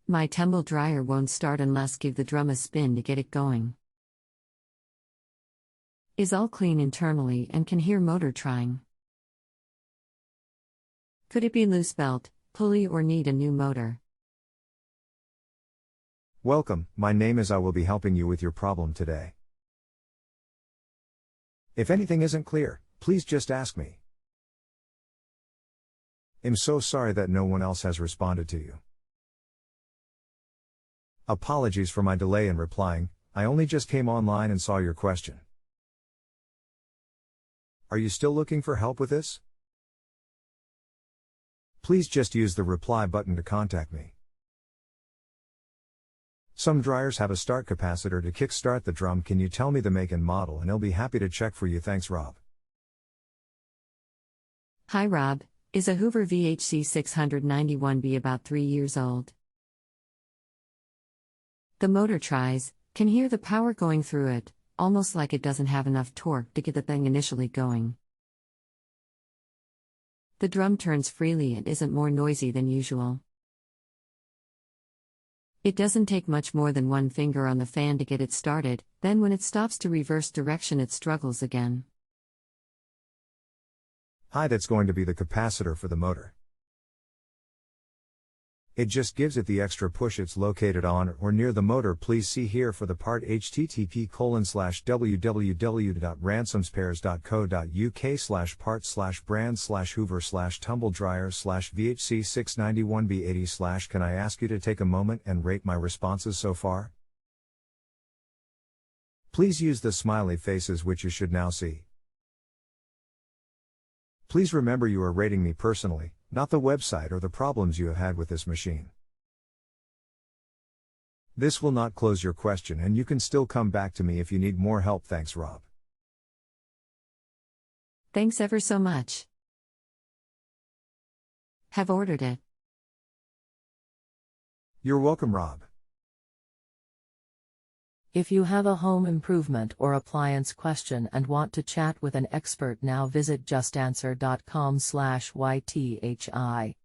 My tumble dryer won't start unless give the drum a spin to get it going. Is all clean internally and can hear motor trying. Could it be loose belt, pulley or need a new motor? Welcome, my name is I will be helping you with your problem today. If anything isn't clear, please just ask me. I'm so sorry that no one else has responded to you. Apologies for my delay in replying, I only just came online and saw your question. Are you still looking for help with this? Please just use the reply button to contact me. Some dryers have a start capacitor to kick-start the drum. Can you tell me the make and model, and I'll be happy to check for you. Thanks, Rob. Hi Rob, is a Hoover VHC 691B about 3 years old? The motor tries, can hear the power going through it, almost like it doesn't have enough torque to get the thing initially going. The drum turns freely and isn't more noisy than usual. It doesn't take much more than one finger on the fan to get it started, then when it stops to reverse direction it struggles again. Hi, that's going to be the capacitor for the motor. It just gives it the extra push. It's located on or near the motor. Please see here for the part. http:/www.ransomspares.co.uk/part/brand/hoover/tumble dryer/VHC691B80/ Can I ask you to take a moment and rate my responses so far? Please use the smiley faces, which you should now see. Please remember you are rating me personally, not the website or the problems you have had with this machine. This will not close your question, and you can still come back to me if you need more help. Thanks, Rob. Thanks ever so much. Have ordered it. You're welcome, Rob. If you have a home improvement or appliance question and want to chat with an expert, now visit justanswer.com/YTHI.